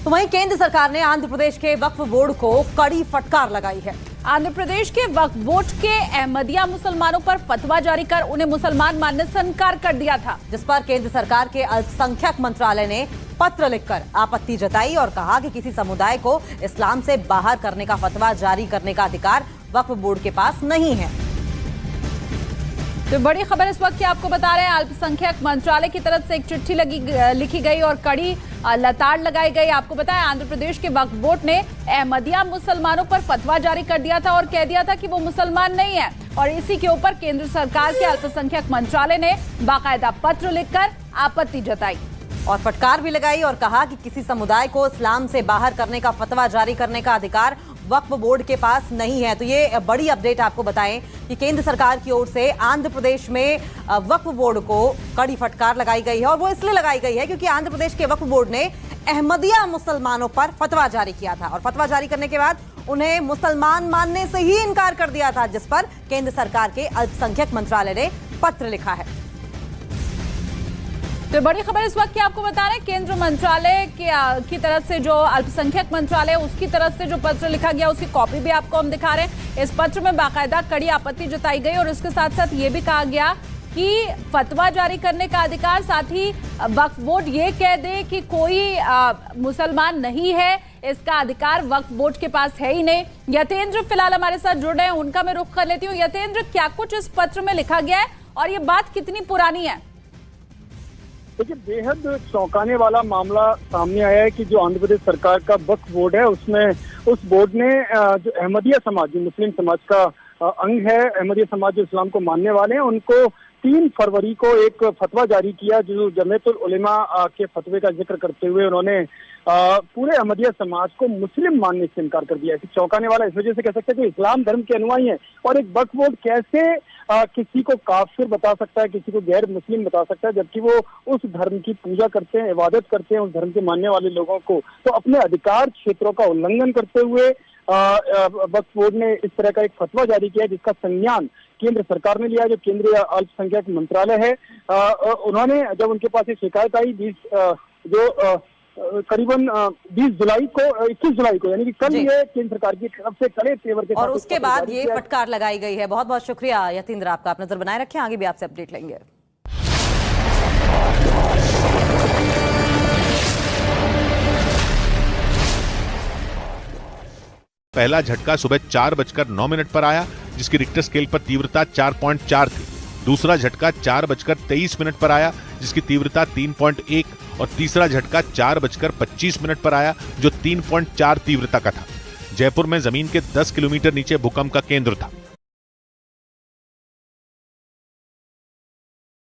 तो वहीं केंद्र सरकार ने आंध्र प्रदेश के वक्फ बोर्ड को कड़ी फटकार लगाई है। आंध्र प्रदेश के वक्फ बोर्ड के अहमदिया मुसलमानों पर फतवा जारी कर उन्हें मुसलमान मानने से इनकार कर दिया था, जिस पर केंद्र सरकार के अल्पसंख्यक मंत्रालय ने पत्र लिखकर आपत्ति जताई और कहा कि किसी समुदाय को इस्लाम से बाहर करने का फतवा जारी करने का अधिकार वक्फ बोर्ड के पास नहीं है। तो बड़ी खबर इस वक्त की आपको बता रहे हैं, अल्पसंख्यक मंत्रालय की तरफ से एक चिट्ठी लिखी गई और कड़ी लताड़ लगाई गई। आपको बताया आंध्र प्रदेश के वक्फ बोर्ड ने अहमदिया मुसलमानों पर फतवा जारी कर दिया था और कह दिया था कि वो मुसलमान नहीं है, और इसी के ऊपर केंद्र सरकार के अल्पसंख्यक मंत्रालय ने बाकायदा पत्र लिखकर आपत्ति जताई और फटकार भी लगाई और कहा कि किसी समुदाय को इस्लाम से बाहर करने का फतवा जारी करने का अधिकार वक्फ बोर्ड के पास नहीं है। तो ये बड़ी अपडेट आपको बताएं कि केंद्र सरकार की ओर से आंध्र प्रदेश में वक्फ बोर्ड को कड़ी फटकार लगाई गई है, और वो इसलिए लगाई गई है क्योंकि आंध्र प्रदेश के वक्फ बोर्ड ने अहमदिया मुसलमानों पर फतवा जारी किया था और फतवा जारी करने के बाद उन्हें मुसलमान मानने से ही इनकार कर दिया था, जिस पर केंद्र सरकार के अल्पसंख्यक मंत्रालय ने पत्र लिखा है। तो बड़ी खबर इस वक्त की आपको बता रहे हैं, केंद्र मंत्रालय की तरफ से जो अल्पसंख्यक मंत्रालय उसकी तरफ से जो पत्र लिखा गया उसकी कॉपी भी आपको हम दिखा रहे हैं। इस पत्र में बाकायदा कड़ी आपत्ति जताई गई और इसके साथ साथ ये भी कहा गया कि फतवा जारी करने का अधिकार, साथ ही वक्फ बोर्ड ये कह दे कि कोई मुसलमान नहीं है, इसका अधिकार वक्फ बोर्ड के पास है ही नहीं। यतेंद्र फिलहाल हमारे साथ जुड़ रहे हैं, उनका मैं रुख कर लेती हूँ। यतेंद्र, क्या कुछ इस पत्र में लिखा गया है और ये बात कितनी पुरानी है? देखिए, बेहद चौंकाने वाला मामला सामने आया है कि जो आंध्र प्रदेश सरकार का वक्फ बोर्ड है उसमें उस बोर्ड ने जो अहमदिया समाज, जो मुस्लिम समाज का अंग है, अहमदिया समाज जो इस्लाम को मानने वाले हैं, उनको 3 फरवरी को एक फतवा जारी किया जो जमीयतुल उलेमा के फतवे का जिक्र करते हुए उन्होंने पूरे अहमदिया समाज को मुस्लिम मानने से इनकार कर दिया है। चौंकाने वाला इस वजह से कह सकते हैं कि इस्लाम धर्म के अनुयायी हैं और एक वक्फ बोर्ड कैसे किसी को काफिर बता सकता है, किसी को गैर मुस्लिम बता सकता है, जबकि वो उस धर्म की पूजा करते हैं, इबादत करते हैं, उस धर्म के मानने वाले लोगों को। तो अपने अधिकार क्षेत्रों का उल्लंघन करते हुए वक्फ बोर्ड ने इस तरह का एक फतवा जारी किया जिसका संज्ञान केंद्र सरकार ने लिया, जो केंद्रीय अल्पसंख्यक मंत्रालय है। उन्होंने जब उनके पास ये शिकायत आई करीबन 21 जुलाई को यानी कि कल ये केंद्र सरकार की तरफ से कड़े तेवर के और उसके बाद ये फटकार लगाई गई है। बहुत बहुत शुक्रिया यतेंद्र, आपका। आप नजर बनाए रखें, आगे भी आपसे अपडेट लेंगे। पहला झटका सुबह 4:09 पर आया, जिसकी रिक्टर स्केल पर तीव्रता 4.4 थी। दूसरा झटका 4:23 पर आया, जिसकी तीव्रता 3.1, और तीसरा झटका 4:25 पर आया, जो 3.4 तीव्रता का था। जयपुर में जमीन के 10 किलोमीटर नीचे भूकंप का केंद्र था।